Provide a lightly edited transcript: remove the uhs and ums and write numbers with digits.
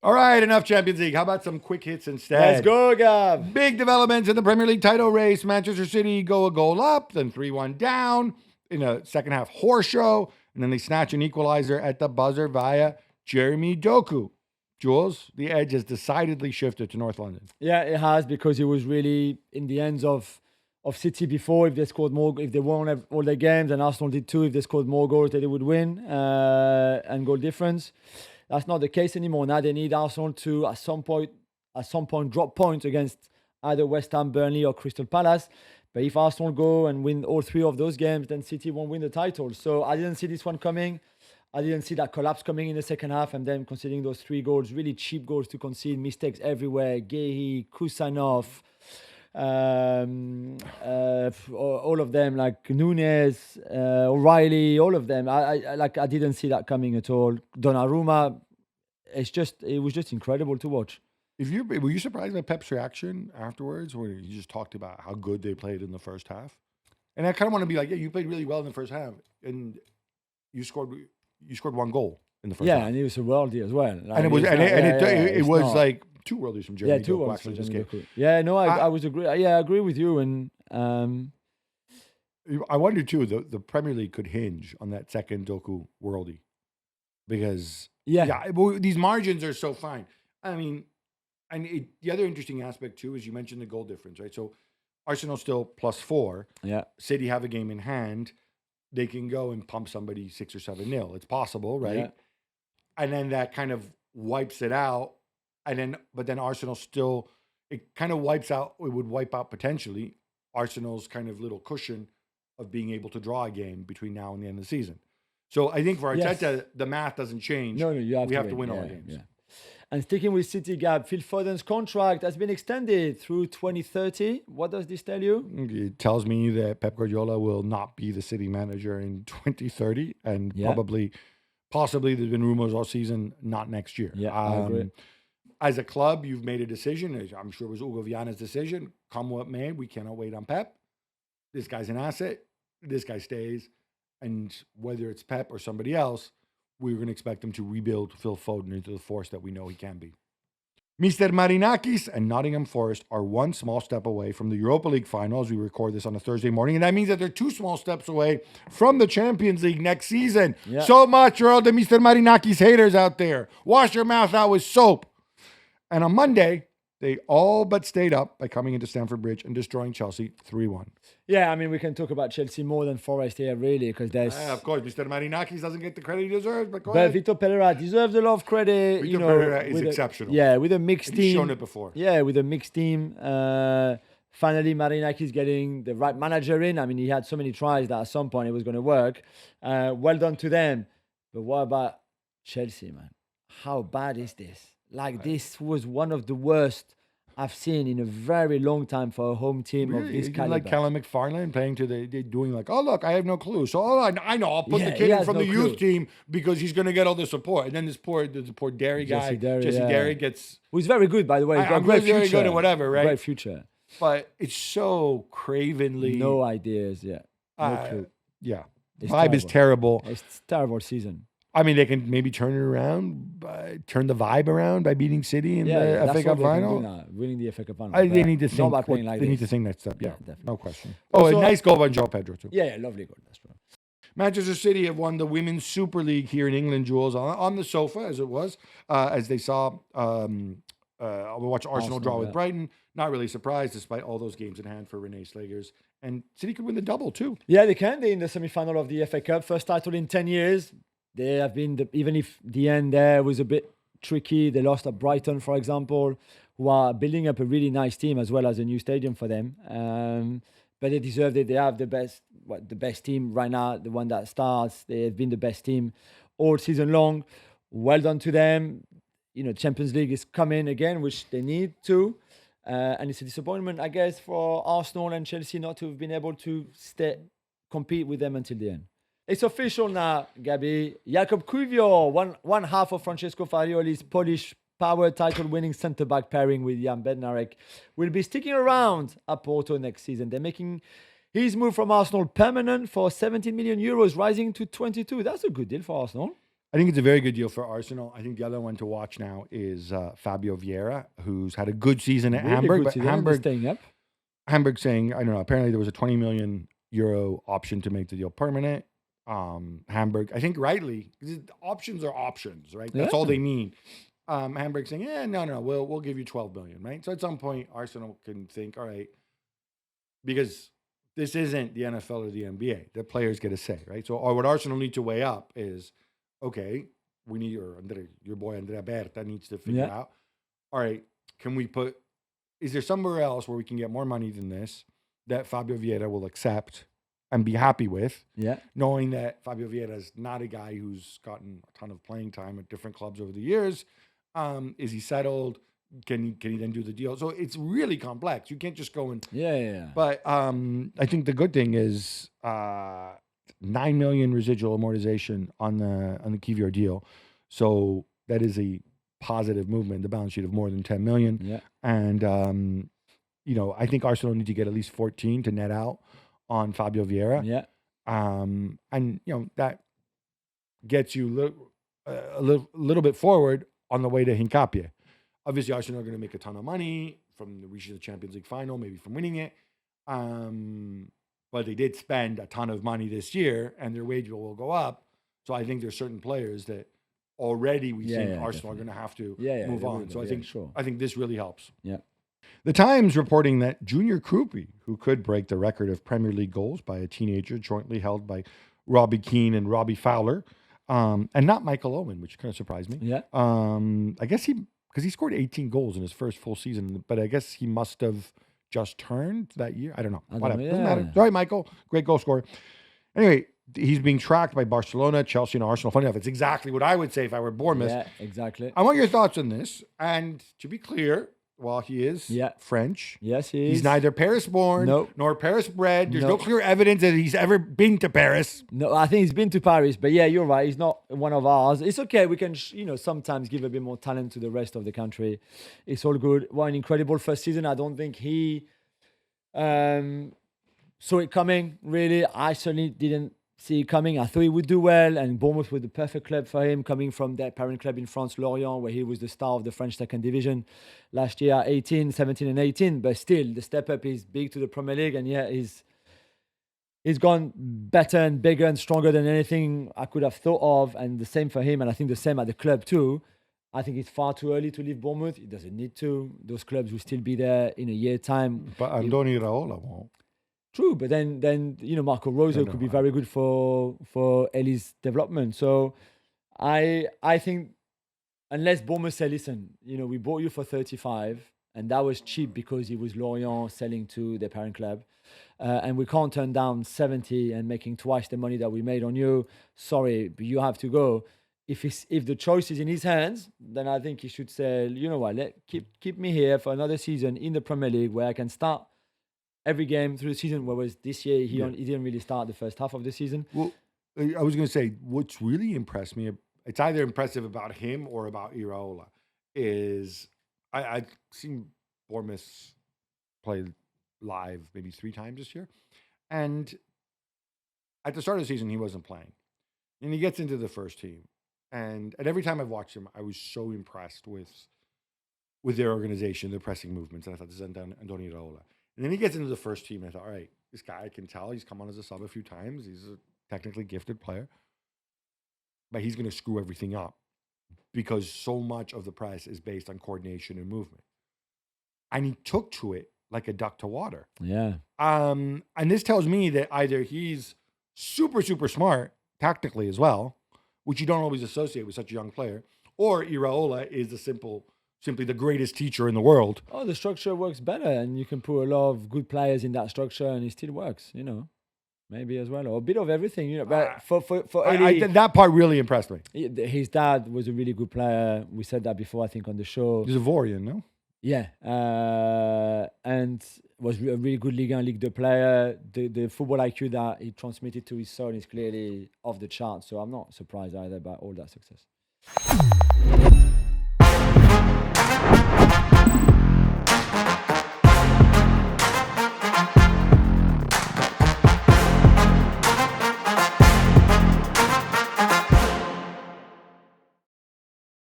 All right, enough Champions League. How about some quick hits instead? Let's go, Gab. Big developments in the Premier League title race. Manchester City go a goal up, then 3-1 down in a second half horse show, and then they snatch an equalizer at the buzzer via Jeremy Doku. Jules, the edge has decidedly shifted to North London. Yeah, it has, because it was really in the hands of City before. If they scored more, if they won all their games, and Arsenal did too, if they scored more goals, they would win and goal difference. That's not the case anymore. Now they need Arsenal to at some point drop points against either West Ham, Burnley, or Crystal Palace. But if Arsenal go and win all three of those games, then City won't win the title. So I didn't see this one coming. I didn't see that collapse coming in the second half, and then conceding those 3 goals, really cheap goals to concede, mistakes everywhere. Gehi, Kusanov, all of them, like Nunes, O'Reilly, all of them. I didn't see that coming at all. Donnarumma, it was just incredible to watch. Were you surprised by Pep's reaction afterwards, where he just talked about how good they played in the first half? And I kind of want to be like, yeah, you played really well in the first half, and you scored 1 goal in the first half. Yeah, and it was a worldie as well. Like, and it was like 2 worldies from Jeremy. Yeah, 2 worldies from Jeremy. Yeah, no, I agree with you. And I wonder too, the Premier League could hinge on that second Doku worldie, because these margins are so fine. I mean, the other interesting aspect too is you mentioned the goal difference, right? So Arsenal still +4. Yeah, City have a game in hand. They can go and pump somebody 6 or 7-0. It's possible, right? Yeah. And then that kind of wipes it out. But then Arsenal still, it kind of wipes out. It would wipe out potentially Arsenal's kind of little cushion of being able to draw a game between now and the end of the season. So I think for Arteta, the math doesn't change. No, we have to win all games. Yeah. And sticking with City, Gab, Phil Foden's contract has been extended through 2030. What does this tell you? It tells me that Pep Guardiola will not be the City manager in 2030, and possibly there's been rumors all season, not next year. Yeah, I agree. As a club, you've made a decision. I'm sure it was Ugo Viana's decision. Come what may, we cannot wait on Pep. This guy's an asset. This guy stays. And whether it's Pep or somebody else, we're going to expect him to rebuild Phil Foden into the force that we know he can be. Mr. Marinakis and Nottingham Forest are 1 small step away from the Europa League final as we record this on a Thursday morning. And that means that they're 2 small steps away from the Champions League next season. Yeah. So much for all the Mr. Marinakis haters out there. Wash your mouth out with soap. And on Monday, they all but stayed up by coming into Stamford Bridge and destroying Chelsea 3-1. Yeah, I mean, we can talk about Chelsea more than Forest here, really, because there's... of course, Mr. Marinakis doesn't get the credit he deserves, but go But ahead. Vitor Pereira deserves a lot of credit. Vitor Pereira is exceptional. With a mixed team. He's shown it before. Yeah, with a mixed team. Finally, Marinakis getting the right manager in. I mean, he had so many tries that at some point it was going to work. Well done to them. But what about Chelsea, man? How bad is this? This was one of the worst I've seen in a very long time for a home team of this caliber. Like Callum McFarlane playing doing like, oh, look, I have no clue. So I know, I'll put the kid in from the youth team because he's going to get all the support. And then this poor Derry guy, Jesse Derry gets... Who's very good, by the way. I'm very good at whatever, right? Great future. But it's so cravenly... No ideas, no clue. Yeah. Vibe is terrible. It's a terrible season. I mean, they can maybe turn it around, turn the vibe around by beating City in the FA Cup final. Winning the FA Cup final. They need to think. They need to think next step. Yeah, definitely. No question. A nice goal by João Pedro too. Yeah, lovely goal. That's right. Manchester City have won the Women's Super League here in England, Jules, on the sofa as it was, as they saw. We watched Arsenal draw with Brighton. Not really surprised, despite all those games in hand for Renee Slagers. And City could win the double too. Yeah, they can. They're in the semi-final of the FA Cup, first title in 10 years. They have been, even if the end there was a bit tricky, they lost at Brighton, for example, who are building up a really nice team as well as a new stadium for them. But they deserved it. They have the best team right now, the one that starts. They have been the best team all season long. Well done to them. Champions League is coming again, which they need to. And it's a disappointment, I guess, for Arsenal and Chelsea not to have been able to compete with them until the end. It's official now, Gabi. Jakub Kiwior, one half of Francesco Farioli's Polish power title-winning centre-back pairing with Jan Bednarek, will be sticking around at Porto next season. They're making his move from Arsenal permanent for 17 million euros, rising to 22. That's a good deal for Arsenal. I think it's a very good deal for Arsenal. I think the other one to watch now is Fabio Vieira, who's had a good season at Really Hamburg. good But season, and they're staying up. Hamburg saying, I don't know, apparently there was a 20 million euro option to make the deal permanent. Hamburg, I think rightly, because options are options, right? That's all Yeah. they mean. Hamburg saying, yeah, no, we'll give you 12 million, right? So at some point, Arsenal can think, all right, because this isn't the NFL or the NBA. The players get a say, right? So, or what Arsenal need to weigh up is, okay, we need your boy Andrea Berta needs to figure Yeah. out, all right, can we is there somewhere else where we can get more money than this that Fabio Vieira will accept and be happy with, Yeah. knowing that Fabio Vieira is not a guy who's gotten a ton of playing time at different clubs over the years. Is he settled? Can he then do the deal? So it's really complex. You can't just go and Yeah. But I think the good thing is 9 million residual amortization on the Kivior deal. So that is a positive movement, the balance sheet of more than 10 million. Yeah. And I think Arsenal need to get at least 14 to net out on Fabio Vieira. Yeah. And that gets you a little bit forward on the way to Hincapie. Obviously, Arsenal are going to make a ton of money from reaching the Champions League final, maybe from winning it. But they did spend a ton of money this year, and their wage bill will go up. So I think there's certain players that already we think Arsenal are going to have to move on. So I think this really helps. Yeah. The Times reporting that Junior Koopy, who could break the record of Premier League goals by a teenager jointly held by Robbie Keane and Robbie Fowler, and not Michael Owen, which kind of surprised me. Yeah. I guess because he scored 18 goals in his first full season, but I guess he must have just turned that year. I don't know. Whatever. Doesn't matter. Sorry, Michael. Great goal scorer. Anyway, he's being tracked by Barcelona, Chelsea, and Arsenal. Funny enough, it's exactly what I would say if I were Bournemouth. Yeah, exactly. I want your thoughts on this. And to be clear, while he is French, yes, he is. He's neither Paris-born nor Paris-bred. There's no clear evidence that he's ever been to Paris. No, I think he's been to Paris, but yeah, you're right. He's not one of ours. It's okay. We can, sometimes give a bit more talent to the rest of the country. It's all good. What an incredible first season. I don't think he saw it coming, really. I certainly didn't see it coming. I thought he would do well, and Bournemouth was the perfect club for him, coming from their parent club in France, Lorient, where he was the star of the French second division last year, 17 and 18. But still, the step up is big to the Premier League, and he's gone better and bigger and stronger than anything I could have thought of, and the same for him, and I think the same at the club too. I think it's far too early to leave Bournemouth. He doesn't need to. Those clubs will still be there in a year's time. But Andoni Raiola won't. True, but then Marco Rosa could be very good for Ellie's development. So I think unless Bournemouth say, listen, we bought you for 35, and that was cheap because it was Lorient selling to their parent club, and we can't turn down 70 and making twice the money that we made on you. Sorry, but you have to go. If the choice is in his hands, then I think he should say, you know what, keep me here for another season in the Premier League where I can start every game through the season, whereas this year he didn't really start the first half of the season. Well, I was going to say, what's really impressed me, it's either impressive about him or about Iraola, is I've seen Bournemouth play live maybe 3 times this year. And at the start of the season, he wasn't playing. And he gets into the first team. And every time I've watched him, I was so impressed with their organization, their pressing movements. And I thought, this is Andoni Iraola. And then he gets into the first team, and I thought, all right, this guy, I can tell he's come on as a sub a few times. He's a technically gifted player. But he's going to screw everything up because so much of the press is based on coordination and movement. And he took to it like a duck to water. Yeah. And this tells me that either he's super, super smart tactically as well, which you don't always associate with such a young player, or Iraola is simply the greatest teacher in the world. Oh, the structure works better, and you can put a lot of good players in that structure, and it still works, maybe as well, or a bit of everything, But for Eddie, that part really impressed me. His dad was a really good player. We said that before, I think, on the show. He's Ivorian, no? Yeah, and was a really good Ligue 1, Ligue 2 player. The football IQ that he transmitted to his son is clearly off the chart. So I'm not surprised either by all that success.